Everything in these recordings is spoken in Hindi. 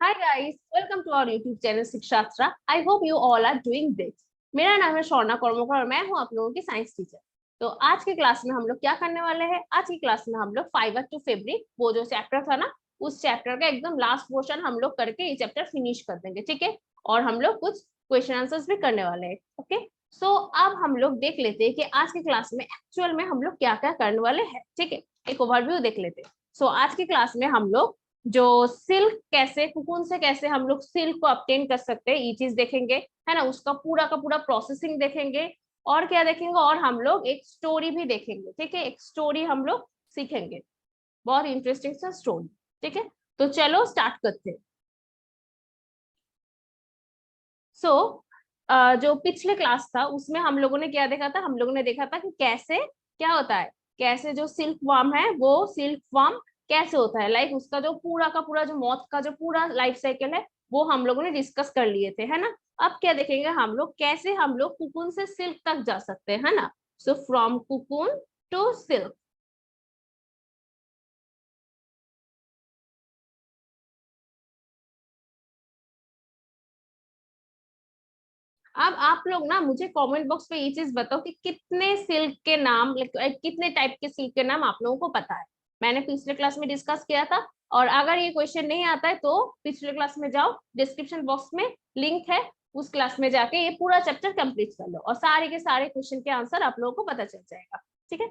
Hi guys, welcome to our YouTube channel Shikshastra. I hope you all are doing great. मेरा नाम है शौर्णा कर्मकर और मैं हूं आप लोगों की साइंस टीचर। तो आज की क्लास में हम लोग क्या करने वाले हैं? आज की क्लास में हम लोग फाइबर टू फैब्रिक, वो जो चैप्टर था ना, उस चैप्टर का एकदम लास्ट पोर्शन हम लोग करके ये चैप्टर फिनिश कर देंगे, ठीक है। और हम लोग कुछ क्वेश्चन आंसर्स भी करने वाले हैं, ओके। सो अब हम लोग देख लेते हैं कि आज की क्लास में एक्चुअल में हम लोग क्या क्या करने वाले हैं, ठीक है। एक ओवरव्यू देख लेते हैं। सो आज की क्लास में हम लोग जो सिल्क कैसे, कुकुन से कैसे हम लोग सिल्क को ऑब्टेन कर सकते हैं, ये चीज देखेंगे, है ना। उसका पूरा का पूरा प्रोसेसिंग देखेंगे। और क्या देखेंगे? और हम लोग एक स्टोरी भी देखेंगे, ठीक है। एक स्टोरी हम लोग सीखेंगे, बहुत इंटरेस्टिंग सा स्टोरी, ठीक है। तो चलो स्टार्ट करते हैं। सो जो पिछले क्लास था उसमें हम लोगों ने क्या देखा था? हम लोगों ने देखा था कि कैसे क्या होता है, कैसे जो सिल्क वार्म है वो सिल्क वार्म कैसे होता है, लाइक उसका जो पूरा का पूरा जो मॉथ का जो पूरा लाइफ साइकिल है वो हम लोगों ने डिस्कस कर लिए थे, है ना। अब क्या देखेंगे हम लोग? कैसे हम लोग कुकुन से सिल्क तक जा सकते हैं, है ना। So from cocoon to silk. अब आप लोग ना मुझे कमेंट बॉक्स पे ये चीज बताओ कि कितने सिल्क के नाम, कितने टाइप के सिल्क के नाम आप लोगों को पता है। मैंने पिछले क्लास में डिस्कस किया था। और अगर ये क्वेश्चन नहीं आता है तो पिछले क्लास में जाओ, डिस्क्रिप्शन बॉक्स में लिंक है, उस क्लास में जाके ये पूरा चैप्टर कंप्लीट कर लो और सारे के सारे क्वेश्चन के आंसर आप लोगों को पता चल जाएगा, ठीक है।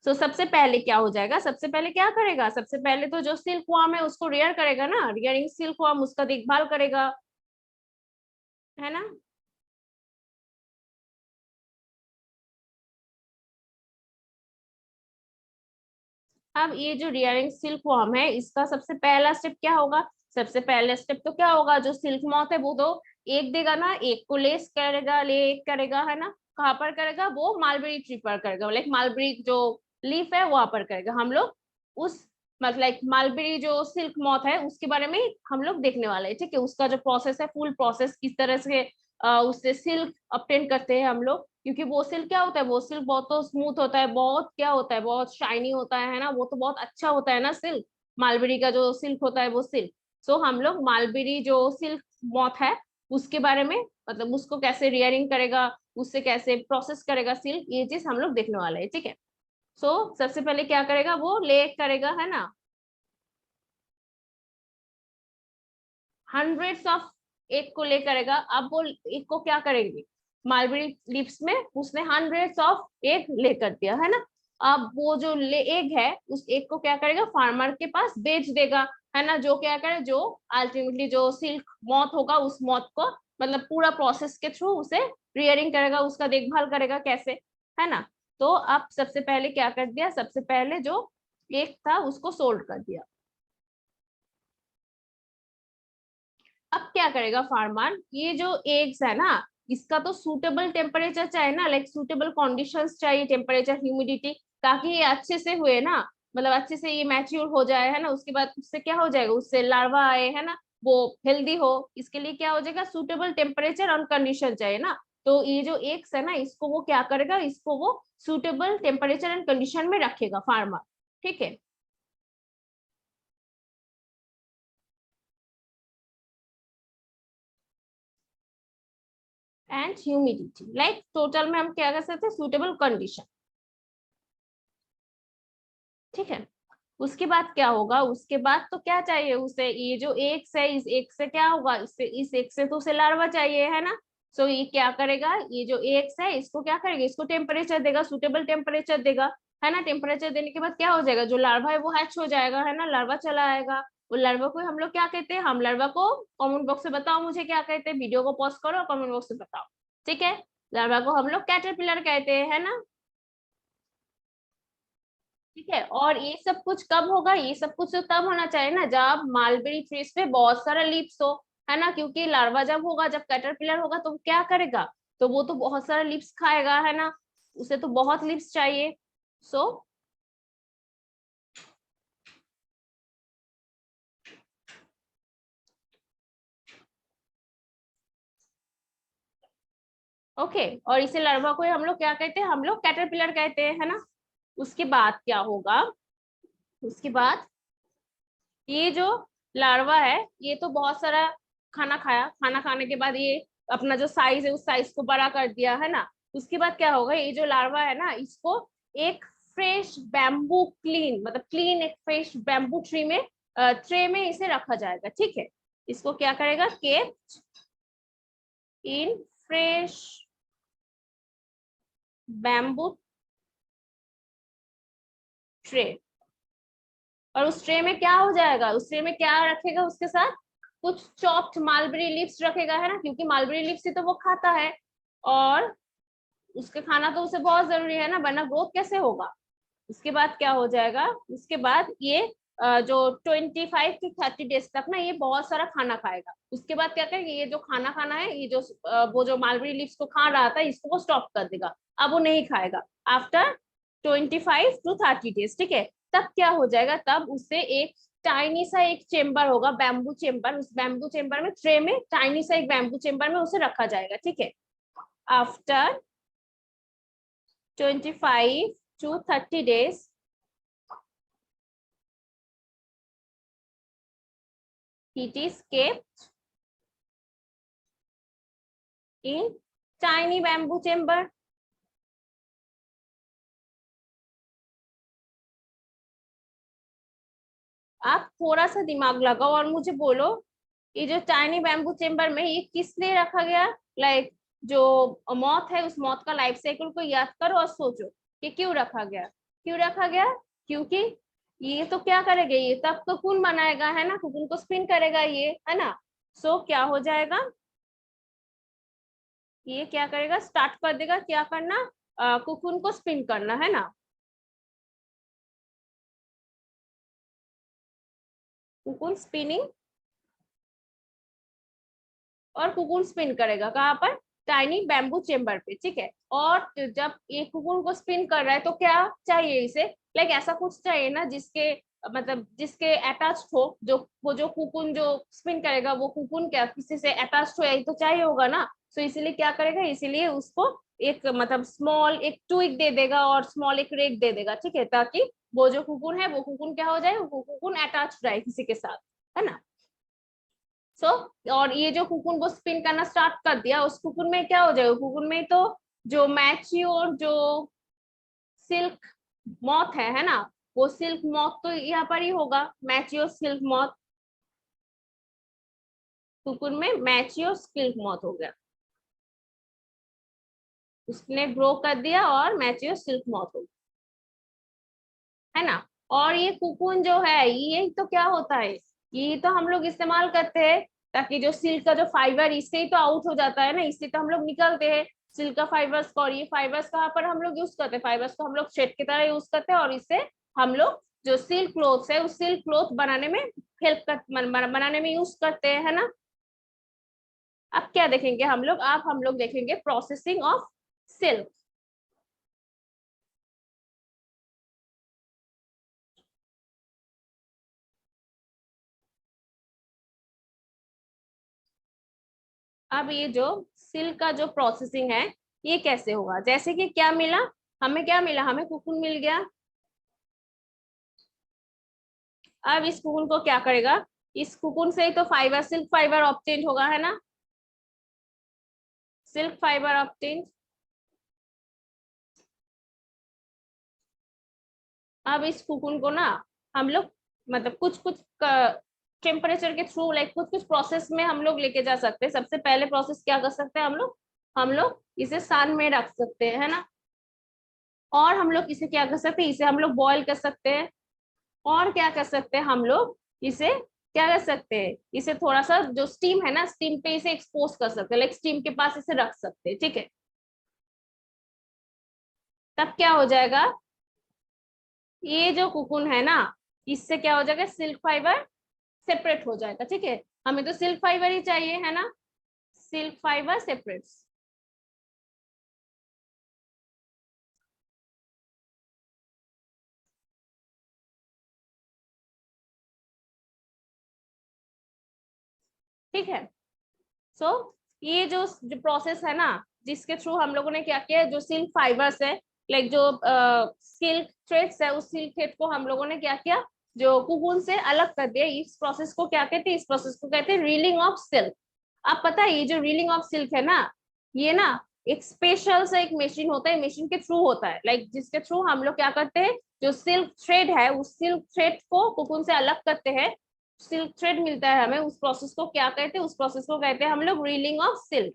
तो सबसे पहले क्या हो जाएगा? सबसे पहले क्या करेगा? सबसे पहले तो जो सिल्क वार्म है उसको रेयर करेगा ना, रियरिंग सिल्क वार्म, उसका देखभाल करेगा, है ना। अब ये जो रियरिंग सिल्क वॉर्म है इसका सबसे पहला स्टेप क्या होगा? सबसे पहला स्टेप तो क्या होगा? जो सिल्क मॉथ है वो तो एक देगा ना, एक को लेस करेगा, ले एक करेगा, है ना। कहाँ पर करेगा? वो मालबेरी ट्री पर करेगा, लाइक मालबेरी जो लीफ है वहां पर करेगा। हम लोग उस मतलब लाइक मालबेरी जो सिल्क मॉथ है उसके बारे में हम लोग देखने वाले हैं, ठीक है। उसका जो प्रोसेस है, फुल प्रोसेस, किस तरह से उससे सिल्क ऑब्टेन करते हैं हम लोग, क्योंकि वो सिल्क क्या होता है? वो सिल्क बहुत तो स्मूथ होता है, बहुत क्या होता है, बहुत शाइनी होता है ना। वो तो बहुत अच्छा होता है ना सिल्क। मालबेरी का जो सिल्क होता है वो सिल्क। सो हम लोग मालबेरी जो सिल्क मॉथ है उसके बारे में, मतलब उसको कैसे रियरिंग करेगा, उससे कैसे प्रोसेस करेगा सिल्क, ये चीज हम लोग देखने वाले हैं, ठीक है। सो सबसे पहले क्या करेगा? वो ले करेगा, है ना। हंड्रेड्स ऑफ एक को ले करेगा। अब वो एक को क्या करेंगे? मालबेरी लिप्स में उसने हंड्रेड्स ऑफ एक ले कर दिया, है ना। अब वो जो ले एग है उस एक को क्या करेगा? फार्मर के पास बेच देगा, है ना। जो क्या करे, जो अल्टीमेटली जो सिल्क मॉथ होगा उस मॉथ को मतलब पूरा प्रोसेस के थ्रू उसे रियरिंग करेगा, उसका देखभाल करेगा कैसे, है ना। तो अब सबसे पहले क्या कर दिया? सबसे पहले जो एक था उसको सोल्ड कर दिया। अब क्या करेगा फार्मर? ये जो एग्स है ना, इसका तो सूटेबल टेम्परेचर चाहिए ना, लाइक सूटेबल कंडीशंस चाहिए, टेम्परेचर, ह्यूमिडिटी, ताकि ये अच्छे से हुए ना, मतलब अच्छे से ये मैच्योर हो जाए, है ना। उसके बाद उससे क्या हो जाएगा? उससे लार्वा आए, है ना, वो हेल्दी हो। इसके लिए क्या हो जाएगा? सूटेबल टेम्परेचर और कंडीशन चाहिए ना। तो ये जो एग्स है ना, इसको वो क्या करेगा? इसको वो सूटेबल टेम्परेचर एंड कंडीशन में रखेगा फार्मर, ठीक है। एंड ह्यूमिडिटी, लाइक टोटल में हम क्या कर सकते हैं? सूटेबल कंडीशन, ठीक है। उसके बाद क्या होगा? उसके बाद तो क्या चाहिए उसे? ये जो एग्स है, इस एग से क्या होगा? इससे इस एग से तो उसे लार्वा चाहिए, है ना। सो ये क्या करेगा? ये जो एग्स है इसको क्या करेगा? इसको टेम्परेचर देगा, सुटेबल टेम्परेचर देगा, है ना। टेम्परेचर देने के बाद क्या हो जाएगा? जो लार्वा है वो हैच हो जाएगा, है ना। लार्वा चला आएगा। वो लार्वा को हम लोग क्या कहते हैं? हम लार्वा को कमेंट बॉक्स में बताओ मुझे क्या कहते हैं। वीडियो को पॉज करो, कमेंट बॉक्स में बताओ, ठीक है। लार्वा को हम लोग कैटरपिलर कहते हैं, है ना। ठीक है। और ये सब कुछ कब होगा? ये सब कुछ तो तब होना चाहिए ना जब मालबेरी ट्रीज पे बहुत सारा लीव्स हो, है ना। क्योंकि लार्वा जब होगा, जब कैटरपिलर होगा तो क्या करेगा? तो वो तो बहुत सारा लीव्स खाएगा, है ना। उसे तो बहुत लीव्स चाहिए। So okay. और इसे लार्वा को हम लोग क्या कहते हैं? हम लोग कैटरपिलर कहते हैं, है ना। उसके बाद क्या होगा? उसके बाद ये जो लार्वा है, ये तो बहुत सारा खाना खाया, खाना खाने के बाद ये अपना जो साइज है उस साइज को बड़ा कर दिया है ना। उसके बाद क्या होगा, ये जो लार्वा है ना, इसको एक फ्रेश बैम्बू क्लीन, मतलब क्लीन एक फ्रेश बैम्बू ट्रे में इसे रखा जाएगा, ठीक है। इसको क्या करेगा, kept in fresh bamboo tray. और उस ट्रे में क्या हो जाएगा, उस ट्रे में क्या रखेगा उसके साथ, कुछ चॉप्ड मालबेरी लीव्स रखेगा, है ना, क्योंकि मालबेरी लीव्स ही तो वो खाता है, और उसके खाना तो उसे बहुत जरूरी है ना, वरना ग्रोथ कैसे होगा। उसके बाद क्या हो जाएगा, उसके बाद ये जो 25 to 30 डेज तक ना ये बहुत सारा खाना खाएगा। उसके बाद क्या करेगा, ये जो खाना खाना है, ये जो वो जो मालबेरी लीव्स को खा रहा था, इसको वो स्टॉप कर देगा, अब वो नहीं खाएगा आफ्टर 25 to 30 डेज, ठीक है। तब क्या हो जाएगा, तब उससे एक टाइनी सा एक चेम्बर होगा, बैम्बू चेम्बर, उस बैम्बू चेम्बर में, ट्रे में टाइनी सा एक बैम्बू चेम्बर में उसे रखा जाएगा, ठीक है। After 25 to 30 days, it is kept in tiny bamboo chamber. आप थोड़ा सा दिमाग लगाओ और मुझे बोलो, ये जो टाइनी बैम्बू चेम्बर में ये किस लिए रखा गया, लाइक जो मौत है उस मौत का लाइफ साइकिल को याद करो और सोचो कि क्यों रखा गया, क्यों रखा गया, क्योंकि ये तो क्या करेगा, ये तब कोकून बनाएगा, है ना, कोकून को स्पिन करेगा ये, है ना। सो क्या हो जाएगा, ये क्या करेगा, स्टार्ट कर देगा क्या करना, कोकून को स्पिन करना, है ना। कोकून स्पिनिंग, और कुकुन स्पिन करेगा कहाँ पर, टाइनी बैम्बू चेम्बर पे, ठीक है। और जब ये कुकुन को स्पिन कर रहा है तो क्या चाहिए इसे, लाइक ऐसा कुछ चाहिए ना जिसके मतलब जिसके अटैच्ड हो, जो वो जो कुकुन जो स्पिन करेगा वो कुकुन क्या किसी से अटैच्ड हो, यही तो चाहिए होगा ना। तो इसीलिए क्या करेगा, इसीलिए उसको एक मतलब स्मॉल एक ट्विग दे देगा और स्मॉल एक रेक दे देगा, ठीक है, ताकि वो जो कुकुन है वो कुकुन क्या हो जाए, वो कुकुन अटैच्ड रहे किसी के साथ, है ना। सो और ये जो कुकुन को स्पिन करना स्टार्ट कर दिया, उस कुकुन में क्या हो जाएगा, कुकुन में तो जो मैच्योर जो सिल्क मॉथ है ना, वो सिल्क मॉथ तो यहाँ पर ही होगा, मैच्योर सिल्क मॉथ, कुकुन में मैच्योर सिल्क मॉथ हो गया, उसने ग्रो कर दिया और मैच्योर सिल्क मॉथ हो गया, है ना। और ये कुकुन जो है ये तो क्या होता है, ये तो हम लोग इस्तेमाल करते हैं ताकि जो सिल्क का जो फाइबर इससे ही तो आउट हो जाता है ना, इससे तो हम लोग निकलते हैं सिल्क का फाइबर्स को, और ये फाइबर्स कहाँ पर हम लोग यूज करते हैं, फाइबर्स को हम लोग थ्रेड की तरह यूज करते हैं, और इससे हम लोग जो सिल्क क्लोथ है उस सिल्क क्लोथ बनाने में हेल्प कर बनाने में यूज करते हैं, है ना। अब क्या देखेंगे हम लोग, अब हम लोग देखेंगे प्रोसेसिंग ऑफ सिल्क। अब ये जो सिल्क का जो प्रोसेसिंग है ये कैसे होगा, जैसे कि क्या मिला, हमें क्या मिला, हमें कुकुन मिल गया। अब इस कुकुन को क्या करेगा, इस कुकुन से ही तो फाइबर सिल्क फाइबर ऑब्टेन होगा, है ना, सिल्क फाइबर ऑब्टेन। अब इस कुकुन को ना हम लोग मतलब कुछ कुछ टेम्परेचर के थ्रू, लाइक कुछ कुछ प्रोसेस में हम लोग लेके जा सकते हैं। सबसे पहले प्रोसेस क्या कर सकते हैं हम लोग इसे सन में रख सकते हैं, है ना। और हम लोग इसे क्या कर सकते हैं, इसे हम लोग बॉईल कर सकते हैं। और क्या कर सकते हैं हम लोग इसे, क्या कर सकते हैं, इसे थोड़ा सा जो स्टीम है ना, स्टीम पे इसे एक्सपोज कर सकते हैं, लाइक स्टीम के पास इसे रख सकते हैं, ठीक है। तब क्या हो जाएगा, ये जो कुकुन है ना, इससे क्या हो जाएगा, सिल्क फाइबर सेपरेट हो जाएगा, ठीक है। हमें तो सिल्क फाइबर ही चाहिए, है ना, सिल्क फाइबर सेपरेट। ठीक है। सो ये जो जो प्रोसेस है ना, जिसके थ्रू हम लोगों ने क्या किया, जो सिल्क फाइबर्स है, लाइक जो सिल्क थ्रेड्स है, उस सिल्क थ्रेड को हम लोगों ने क्या किया, जो कुकुन से अलग कर दिया, इस प्रोसेस को क्या कहते हैं, इस प्रोसेस को कहते हैं रीलिंग ऑफ सिल्क। आप पता है ये जो रीलिंग ऑफ सिल्क है ना, ये ना एक स्पेशल सा एक मशीन होता है, मशीन के थ्रू होता है, लाइक जिसके थ्रू हम लोग क्या करते हैं, जो सिल्क थ्रेड है उस सिल्क थ्रेड को कुकुन से अलग करते हैं, सिल्क थ्रेड मिलता है हमें, उस प्रोसेस को क्या कहते हैं, उस प्रोसेस को कहते हैं हम लोग रीलिंग ऑफ सिल्क।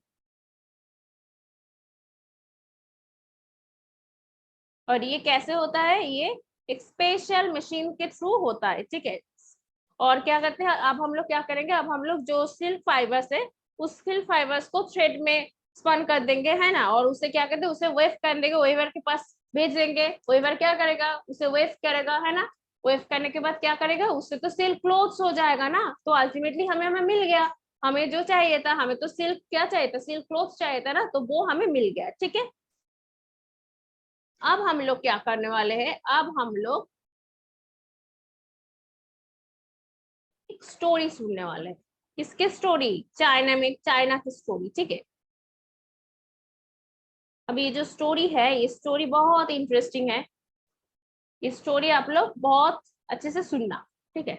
और ये कैसे होता है, ये एक स्पेशल मशीन के थ्रू होता है, ठीक है। और क्या करते हैं, अब हम लोग क्या करेंगे, अब हम लोग जो सिल्क फाइबर्स है उस सिल्क फाइबर्स को थ्रेड में स्पन कर देंगे, है ना, और उसे क्या करते हैं, उसे वेव कर देंगे, वेवर के पास भेज देंगे, वेवर क्या करेगा, उसे वेव करेगा, है ना, वेव करने के बाद क्या करेगा, उससे तो सिल्क क्लोथ्स हो जाएगा ना, तो अल्टीमेटली हमें हमें मिल गया, हमें जो चाहिए था, हमें तो सिल्क क्या चाहिए था, सिल्क क्लोथ्स चाहिए था ना, तो वो हमें मिल गया, ठीक है। अब हम लोग क्या करने वाले हैं, अब हम लोग एक स्टोरी सुनने वाले हैं। किसके स्टोरी, चाइना में, चाइना की स्टोरी, ठीक है। अब ये जो स्टोरी है, ये स्टोरी बहुत इंटरेस्टिंग है, ये स्टोरी आप लोग बहुत अच्छे से सुनना, ठीक है।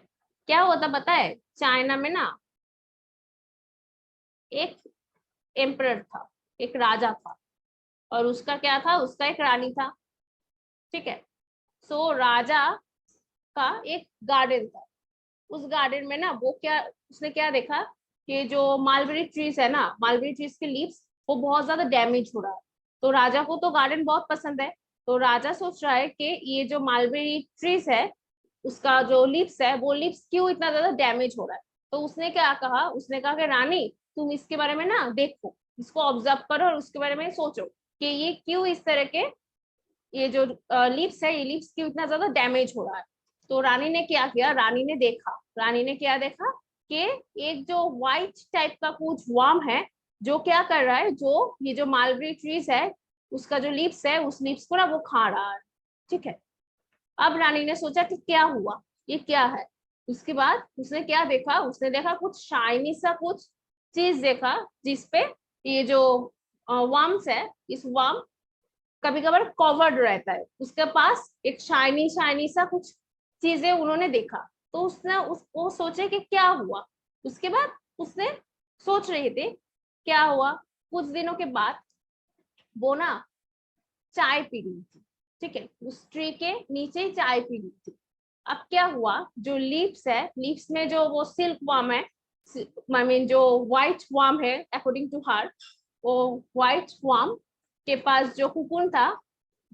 क्या होता पता है, चाइना में ना एक एम्परर था, एक राजा था, और उसका क्या था, उसका एक रानी था, ठीक है। सो राजा का एक गार्डन था, उस गार्डन में ना वो क्या, उसने क्या देखा कि जो मालबेरी ट्रीज है ना, मालबेरी ट्रीज के लीव्स वो बहुत ज्यादा डैमेज हो रहा है, तो राजा को तो गार्डन बहुत पसंद है, तो राजा सोच रहा है कि ये जो मालबेरी ट्रीज है उसका जो लीव्स है वो लीव्स क्यों इतना ज्यादा डैमेज हो रहा है। तो उसने क्या कहा, उसने कहा कि रानी तुम इसके बारे में ना देखो, इसको ऑब्जर्व करो और उसके बारे में सोचो कि ये क्यों इस तरह के, ये जो लीव्स है, ये लीव्स क्यों इतना ज्यादा डैमेज हो रहा है। तो रानी ने क्या किया, रानी ने देखा, रानी ने क्या देखा कि एक जो व्हाइट टाइप का कुछ वर्म है, जो क्या कर रहा है, जो ये जो मालबेरी ट्रीज है उसका जो लीव्स है उस लीव्स को ना वो खा रहा है, ठीक है। अब रानी ने सोचा कि क्या हुआ, ये क्या है। उसके बाद उसने क्या देखा, उसने देखा कुछ शाइनी सा कुछ चीज देखा, जिसपे ये जो वर्म्स है, इस वर्म कभी कभार कवर्ड रहता है, उसके पास एक शाइनी शाइनी सा कुछ चीजें उन्होंने देखा। तो उसने उसको सोचे कि क्या हुआ। उसके बाद उसने सोच रहे थे क्या हुआ, कुछ दिनों के बाद वो ना चाय पी रही थी, ठीक है, उस ट्री के नीचे ही चाय पी रही थी। अब क्या हुआ, जो लीव्स है, लीव्स में जो वो सिल्क वर्म है, आई मीन जो व्हाइट वर्म है, अकॉर्डिंग टू हर, वो व्हाइट वर्म के पास जो कुकुन था,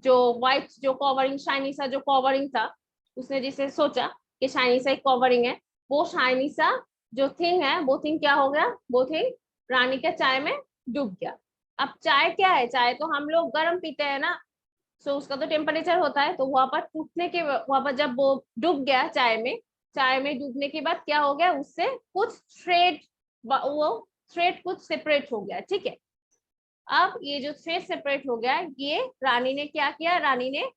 जो व्हाइट जो कवरिंग शाइनी सा जो कवरिंग था, उसने जिसे सोचा कि शाइनी सा एक कवरिंग है, वो शाइनी सा जो थिंग है, वो थिंग क्या हो गया, वो थिंग रानी के चाय में डूब गया। अब चाय क्या है, चाय तो हम लोग गर्म पीते हैं ना, सो उसका तो टेम्परेचर होता है, तो वहां पर टूटने के, वहां पर जब वो डूब गया चाय में, चाय में डूबने के बाद क्या हो गया, उससे कुछ थ्रेड, वो थ्रेड कुछ सेपरेट हो गया, ठीक है। अब ये जो थ्रेड सेपरेट हो गया, ये रानी ने क्या किया, रानी ने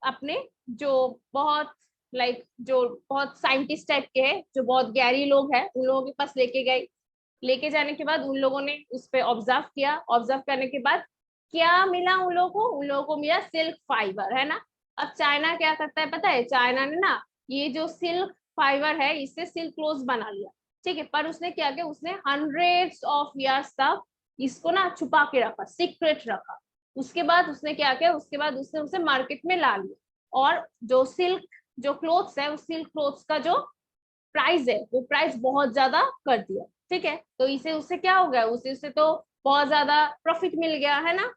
अपने जो बहुत लाइक जो बहुत साइंटिस्ट टाइप के हैं, जो बहुत गहरी लोग हैं, उन लोगों के पास लेके गए। लेके जाने के बाद उन लोगों ने उस पर ऑब्जर्व किया, ऑब्जर्व करने के बाद क्या मिला उन लोगों को, उन लोगों को मिला सिल्क फाइबर, है ना। अब चाइना क्या करता है पता है, चाइना ने ना ये जो सिल्क फाइबर है इससे सिल्क क्लोथ बना लिया, ठीक है, पर उसने क्या किया, उसने हंड्रेड्स ऑफ इयर्स तक इसको ना छुपा के रखा, सीक्रेट रखा। उसके बाद उसने क्या किया, उसके बाद उसने उसे मार्केट में ला लिया, और जो सिल्क जो क्लोथ्स है, उस सिल्क क्लोथ्स का जो प्राइस है वो प्राइस बहुत ज्यादा कर दिया, ठीक है। तो इसे उससे क्या हो गया, उसे तो बहुत ज्यादा प्रॉफिट मिल गया, है ना।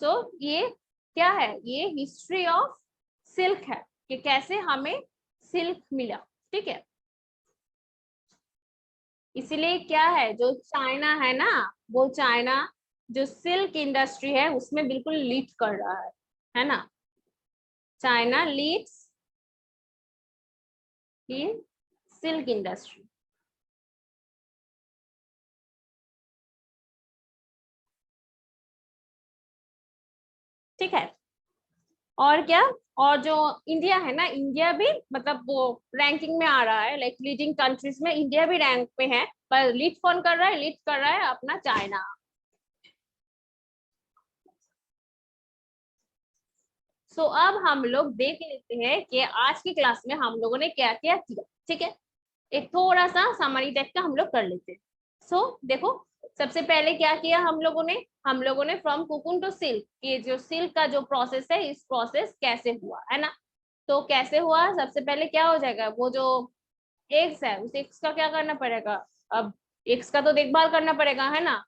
सो ये क्या है, ये हिस्ट्री ऑफ सिल्क है, कि कैसे हमें सिल्क मिला, ठीक है। इसीलिए क्या है, जो चाइना है ना, वो चाइना जो सिल्क इंडस्ट्री है उसमें बिल्कुल लीड कर रहा है ना। China leads in silk industry, ठीक है। और क्या, और जो इंडिया है ना, इंडिया भी मतलब वो रैंकिंग में आ रहा है, लाइक लीडिंग कंट्रीज में इंडिया भी रैंक में है, पर लीड कौन कर रहा है, लीड कर रहा है अपना चाइना। सो अब हम लोग देख लेते हैं कि आज की क्लास में हम लोगों ने क्या क्या किया। ठीक है, एक थोड़ा सा समरी टाइप का हम लोग कर लेते हैं। देखो, सबसे पहले क्या किया हम लोगों ने फ्रॉम कुकुन टू सिल्क, ये जो सिल्क का जो प्रोसेस है, इस प्रोसेस कैसे हुआ है ना। तो कैसे हुआ, सबसे पहले क्या हो जाएगा, वो जो एग्स है उस एग्स का क्या करना पड़ेगा, अब एग्स का तो देखभाल करना पड़ेगा है ना।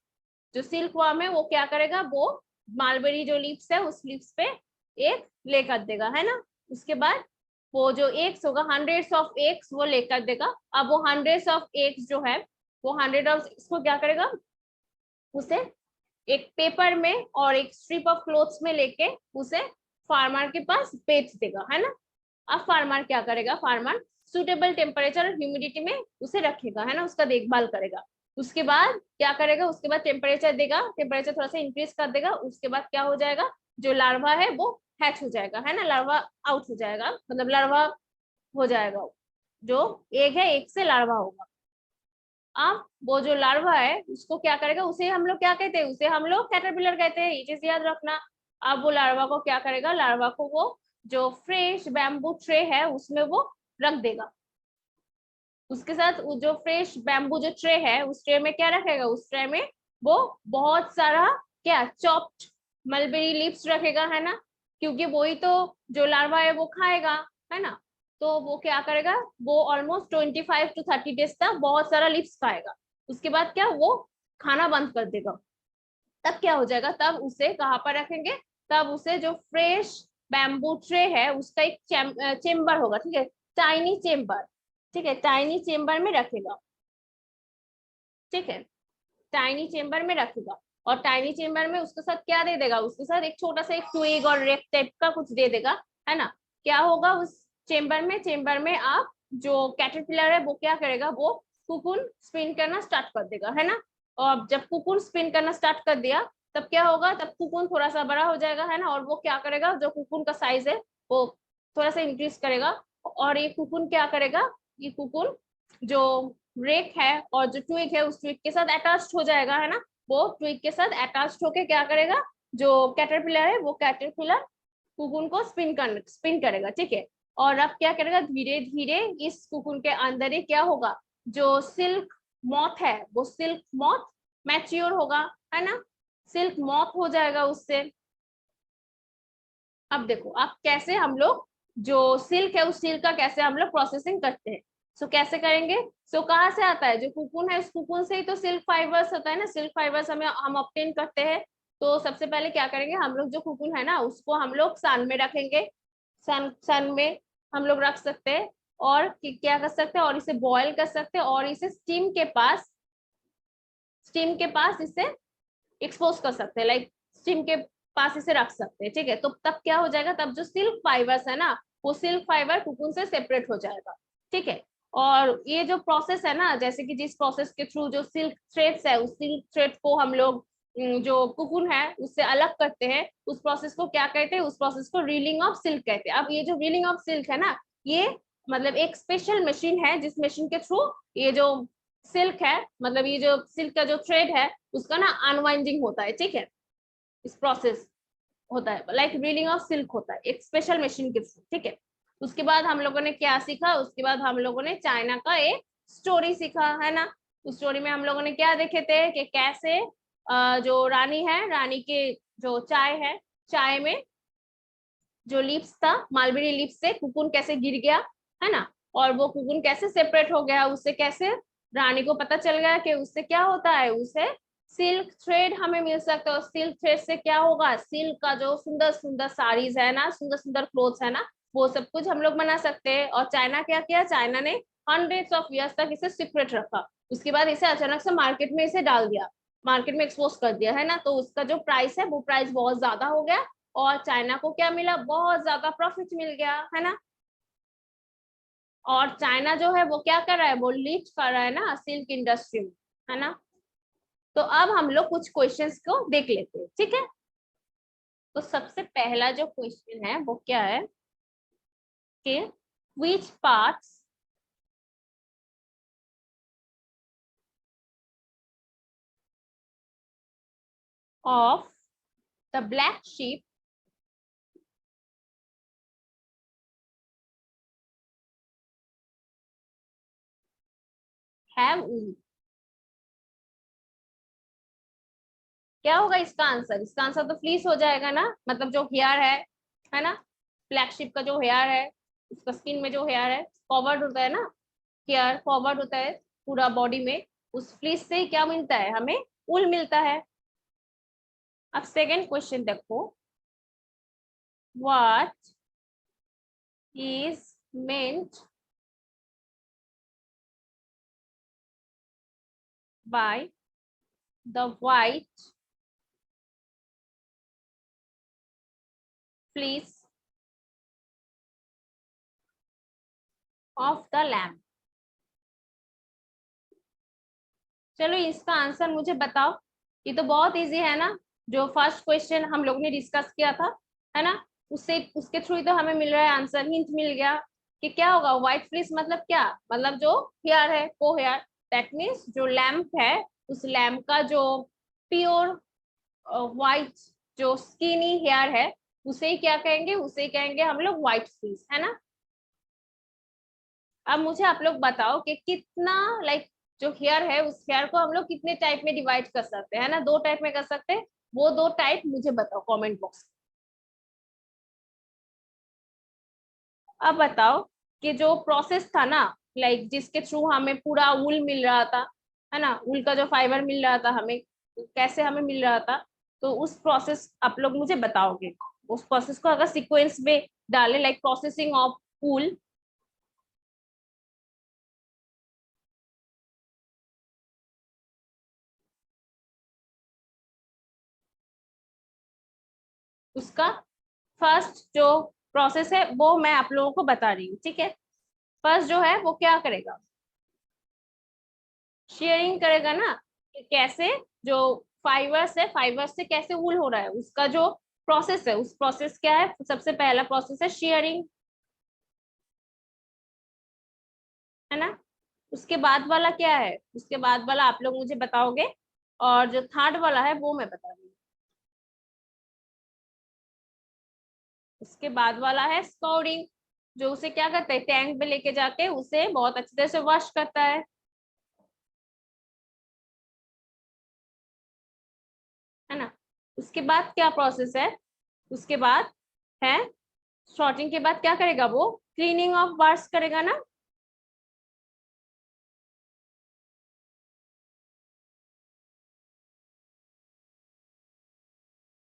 जो सिल्क वर्म है वो क्या करेगा, वो मालबेरी जो लीव्स है उस लीव्स पे एक ले कर देगा है ना। उसके बाद वो जो एग्स होगा, हंड्रेड्स ऑफ एग्स वो लेकर देगा। अब वो हंड्रेड्स ऑफ एग्स जो है, वो 100 ऑफ इसको क्या करेगा, उसे एक पेपर में और एक स्ट्रिप ऑफ क्लोथ्स में लेके उसे फार्मर के पास बेच देगा है ना। अब फार्मर क्या करेगा, फार्मर सुटेबल टेम्परेचर और ह्यूमिडिटी में उसे रखेगा है ना, उसका देखभाल करेगा। उसके बाद क्या करेगा, उसके बाद टेम्परेचर देगा, टेम्परेचर थोड़ा सा इंक्रीज कर देगा। उसके बाद क्या हो जाएगा, जो लार्वा है वो हैच हो जाएगा है ना, लार्वा आउट हो जाएगा, मतलब लार्वा हो जाएगा, जो एग है एग से लार्वा होगा। अब वो जो लार्वा है उसको क्या करेगा, उसे हम लोग क्या कहते हैं, उसे हम लोग कैटरपिलर कहते हैं, ये चीज याद रखना। अब वो लार्वा को क्या करेगा, लार्वा को वो जो फ्रेश बैम्बू ट्रे है उसमें वो रख देगा। उसके साथ जो फ्रेश बैम्बू जो ट्रे है उस ट्रे में क्या रखेगा, उस ट्रे में वो बहुत सारा क्या चॉप्ड मलबेरी लीव्स रखेगा है ना, क्योंकि वही तो जो लार्वा है वो खाएगा है ना। तो वो क्या करेगा, वो ऑलमोस्ट 25 to 30 डेज तक बहुत सारा लीव्स खाएगा। उसके बाद क्या, वो खाना बंद कर देगा। तब क्या हो जाएगा, तब उसे कहाँ पर रखेंगे, तब उसे जो फ्रेश बैम्बू ट्रे है उसका एक चेम्बर होगा, ठीक है, टाइनी चेम्बर, ठीक है, टाइनी चेम्बर में रखेगा। ठीक है, टाइनी चेम्बर में रखेगा। और टाइनी चेम्बर में उसके साथ क्या दे देगा, उसके साथ एक छोटा सा एक ट्विग और रेक टाइप का कुछ दे देगा है ना। क्या होगा उस चेम्बर में आप जो कैटरपिलर है वो क्या करेगा, वो कुकुन स्पिन करना स्टार्ट कर देगा है ना। और जब कुकुन स्पिन करना स्टार्ट कर दिया, तब क्या होगा, तब कुकुन थोड़ा सा बड़ा हो जाएगा है ना, और वो क्या करेगा, जो कुकुन का साइज है वो थोड़ा सा इंक्रीज करेगा। और ये कुकुन क्या करेगा, ये कुकुन जो रेक है और जो ट्विग है उस ट्विग के साथ अटैच हो जाएगा है ना। वो ट्विग के साथ अटैच होके क्या करेगा, जो कैटरपिलर है वो कैटरपिलर कुकुन को स्पिन करेगा। ठीक है, और अब क्या करेगा, धीरे धीरे इस कुकुन के अंदर ही क्या होगा, जो सिल्क मॉथ है वो सिल्क मॉथ मैच्योर होगा है ना, सिल्क मॉथ हो जाएगा उससे। अब देखो, अब कैसे हम लोग जो सिल्क है उस सिल्क का कैसे हम लोग प्रोसेसिंग करते हैं। कैसे करेंगे, कहाँ से आता है, जो कुकुन है उस कुकुन से ही तो सिल्क फाइबर्स होता है ना, सिल्क फाइबर्स हम ऑब्टेन करते हैं। तो सबसे पहले क्या करेंगे, हम लोग जो कुकुन है ना उसको हम लोग सन में रखेंगे। सन में हम लोग रख सकते हैं, और क्या कर सकते हैं, और इसे बॉयल कर सकते हैं, और इसे स्टीम के पास इसे एक्सपोज कर सकते हैं, लाइक स्टीम के पास इसे रख सकते हैं। ठीक है, तो तब क्या हो जाएगा, तब जो सिल्क फाइबर्स है ना वो सिल्क फाइबर कुकुन से सेपरेट हो जाएगा। ठीक है, और ये जो प्रोसेस है ना, जैसे कि जिस प्रोसेस के थ्रू जो सिल्क थ्रेड्स है उस सिल्क थ्रेड को हम लोग जो कुकुन है उससे अलग करते हैं, उस प्रोसेस को क्या कहते हैं, उस प्रोसेस को रीलिंग ऑफ सिल्क कहते हैं। अब ये जो रीलिंग ऑफ सिल्क है ना, ये मतलब एक स्पेशल मशीन है जिस मशीन के थ्रू ये जो सिल्क है, मतलब ये जो सिल्क का जो थ्रेड है उसका ना अनवाइंडिंग होता है। ठीक है, इस प्रोसेस होता है, लाइक रीलिंग ऑफ सिल्क होता है एक स्पेशल मशीन के थ्रू। ठीक है, उसके बाद हम लोगों ने क्या सीखा, उसके बाद हम लोगों ने चाइना का एक स्टोरी सीखा है ना। उस स्टोरी में हम लोगों ने क्या देखे थे कि कैसे जो रानी है, रानी के जो चाय है, चाय में जो लीव्स था मालबेरी लीव्स से कुकुन कैसे गिर गया है ना, और वो कुकुन कैसे सेपरेट हो गया, उससे कैसे रानी को पता चल गया कि उससे क्या होता है, उसे सिल्क थ्रेड हमें मिल सकता है। और सिल्क थ्रेड से क्या होगा, सिल्क का जो सुंदर सुंदर साड़ीज है ना, सुंदर सुंदर क्लोथ्स है ना, वो सब कुछ हम लोग बना सकते हैं। और चाइना क्या किया, चाइना ने हंड्रेड्स ऑफ ईयर्स तक इसे सीक्रेट रखा। उसके बाद इसे अचानक से मार्केट में इसे डाल दिया, मार्केट में एक्सपोज कर दिया है ना, तो उसका जो प्राइस है वो प्राइस बहुत ज्यादा हो गया, और चाइना को क्या मिला, बहुत ज्यादा प्रॉफिट मिल गया है ना। और चाइना जो है वो क्या कर रहा है, वो लीड कर रहा है ना सिल्क इंडस्ट्री में, है ना। तो अब हम लोग कुछ क्वेश्चंस को देख लेते हैं। ठीक है, तो सबसे पहला जो क्वेश्चन है वो क्या है कि which parts of the black sheep have wool. क्या होगा इसका आंसर? इसका आंसर तो फ्लीस हो जाएगा ना, मतलब जो हेयर है ना, ब्लैक शिप का जो हेयर है, उसका स्किन में जो हेयर है फॉरवर्ड होता है ना, हेयर फॉरवर्ड होता है पूरा बॉडी में, उस फ्लीस से क्या मिलता है हमें? ऊल मिलता है। अब सेकंड क्वेश्चन देखो, what is meant by the white fleece of the lamb? चलो इसका आंसर मुझे बताओ। ये तो बहुत इजी है ना, जो फर्स्ट क्वेश्चन हम लोग ने डिस्कस किया था, है ना, उससे उसके थ्रू ही तो हमें मिल रहा है आंसर, हिंट मिल गया कि क्या होगा। व्हाइट फ्लीस मतलब क्या? मतलब जो हेयर है, को हेयर, दैट मीन्स जो लैम्प है, उस लैम्प का जो प्योर व्हाइट जो स्किनी हेयर है, उसे ही क्या कहेंगे? उसे ही कहेंगे हम लोग व्हाइट फ्लीस, है ना। अब मुझे आप लोग बताओ कि कितना लाइक जो हेयर है, उस हेयर को हम लोग कितने टाइप में डिवाइड कर सकते हैं, है ना, दो टाइप में कर सकते हैं। वो दो टाइप मुझे बताओ कमेंट बॉक्स। अब बताओ कि जो प्रोसेस था ना, लाइक जिसके थ्रू हमें पूरा वूल मिल रहा था, है ना, वूल का जो फाइबर मिल रहा था हमें, कैसे हमें मिल रहा था, तो उस प्रोसेस आप लोग मुझे बताओगे। उस प्रोसेस को अगर सीक्वेंस में डाले, लाइक प्रोसेसिंग ऑफ वूल, उसका फर्स्ट जो प्रोसेस है वो मैं आप लोगों को बता रही हूँ, ठीक है। फर्स्ट जो है वो क्या करेगा? शेयरिंग करेगा ना, कि कैसे जो फाइबर्स है, फाइबर्स से कैसे वूल हो रहा है, उसका जो प्रोसेस है, उस प्रोसेस क्या है? सबसे पहला प्रोसेस है शेयरिंग, है ना। उसके बाद वाला क्या है? उसके बाद वाला आप लोग मुझे बताओगे, और जो थर्ड वाला है वो मैं बता रही हूँ। उसके बाद वाला है स्कॉरिंग, जो उसे क्या करता है, टैंक में लेके जाके उसे बहुत अच्छी तरह से वॉश करता है ना। उसके बाद क्या प्रोसेस है? उसके बाद है शॉर्टिंग के बाद क्या करेगा वो? क्लीनिंग ऑफ बार्स करेगा ना।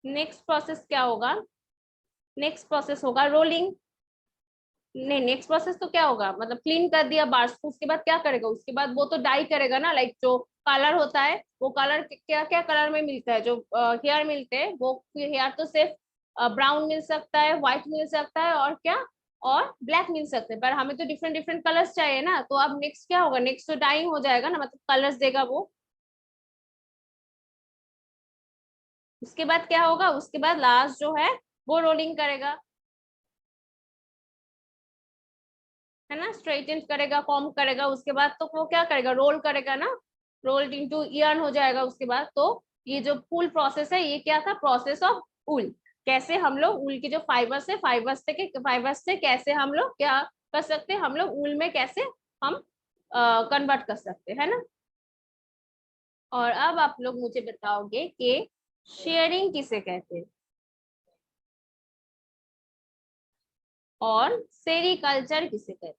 नेक्स्ट प्रोसेस क्या होगा? नेक्स्ट प्रोसेस होगा रोलिंग। नहीं, नेक्स्ट प्रोसेस तो क्या होगा, मतलब क्लीन कर दिया बार्स को, उसके बाद क्या करेगा? उसके बाद वो तो डाई करेगा ना, लाइक जो कलर होता है, वो कलर क्या क्या कलर में मिलता है, जो हेयर मिलते हैं, वो हेयर तो सिर्फ ब्राउन मिल सकता है, व्हाइट मिल सकता है, और क्या, और ब्लैक मिल सकते हैं, पर हमें तो डिफरेंट डिफरेंट कलर्स चाहिए ना। तो अब नेक्स्ट क्या होगा? नेक्स्ट तो डाइंग हो जाएगा ना, मतलब कलर्स देगा वो। उसके बाद क्या होगा? उसके बाद लास्ट जो है वो रोलिंग करेगा, है ना, स्ट्रेटन करेगा, कॉम्ब करेगा। उसके बाद तो वो क्या करेगा? रोल करेगा ना, रोल्ड इनटू ईयर्न हो जाएगा उसके बाद। तो ये जो फुल प्रोसेस है, ये क्या था? प्रोसेस ऑफ ऊल। कैसे हम लोग ऊल के जो फाइबर्स है, फाइबर्स से कैसे हम लोग क्या कर सकते हैं, हम लोग ऊल में कैसे हम कन्वर्ट कर सकते हैं ना। और अब आप लोग मुझे बताओगे कि शेयरिंग किसे कहते हैं और सेरीकल्चर किसे कहते हैं?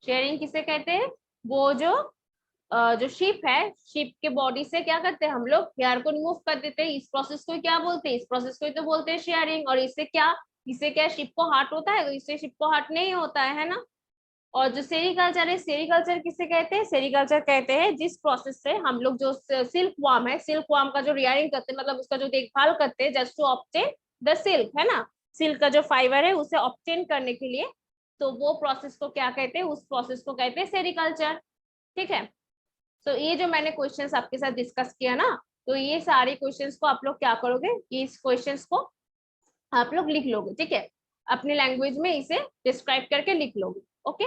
शेयरिंग किसे कहते हैं? वो जो शिप है, शिप के बॉडी से क्या करते हैं हम लोग? हेयर को रिमूव कर देते हैं। इस प्रोसेस को क्या बोलते हैं? इस प्रोसेस को ही तो बोलते हैं शेयरिंग। और इससे क्या शिप को हार्ट होता है? तो इससे शिप को हार्ट नहीं होता है ना। और जो सेरिकल्चर है, सेरिकल्चर किसे कहते हैं? सेरिकल्चर कहते हैं जिस प्रोसेस से हम लोग जो सिल्क वार्म है, सिल्क वार्म का जो रियरिंग करते हैं, मतलब उसका जो देखभाल करते हैं, just to obtain the silk, है ना, सिल्क का जो फाइबर है उसे ऑब्टेन करने के लिए, तो वो प्रोसेस को क्या कहते हैं? उस प्रोसेस को कहते हैं सेरिकल्चर, ठीक है। तो ये जो मैंने क्वेश्चंस आपके साथ डिस्कस किया ना, तो ये सारे क्वेश्चंस को आप लोग क्या करोगे? इस क्वेश्चंस को आप लोग लिख लोगे, ठीक है, अपने लैंग्वेज में इसे डिस्क्राइब करके लिख लोगे। ओके,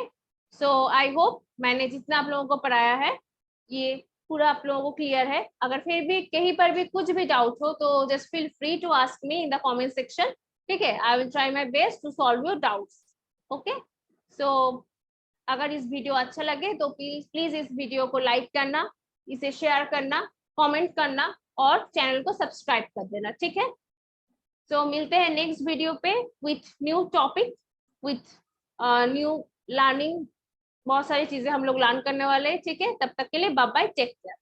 सो आई होप मैंने जितना आप लोगों को पढ़ाया है, ये पूरा आप लोगों को क्लियर है। अगर फिर भी कहीं पर भी कुछ भी डाउट हो तो just feel free to ask me in the comment section, ठीक है। I will try my best to solve your doubts. Okay, so अगर इस वीडियो अच्छा लगे तो प्लीज इस वीडियो को लाइक करना, इसे शेयर करना, कमेंट करना और चैनल को सब्सक्राइब कर देना, ठीक है। सो मिलते हैं नेक्स्ट वीडियो पे with new topic, with new learning. बहुत सारी चीजें हम लोग लर्न करने वाले हैं, ठीक है। तब तक के लिए बाय बाय, टेक केयर।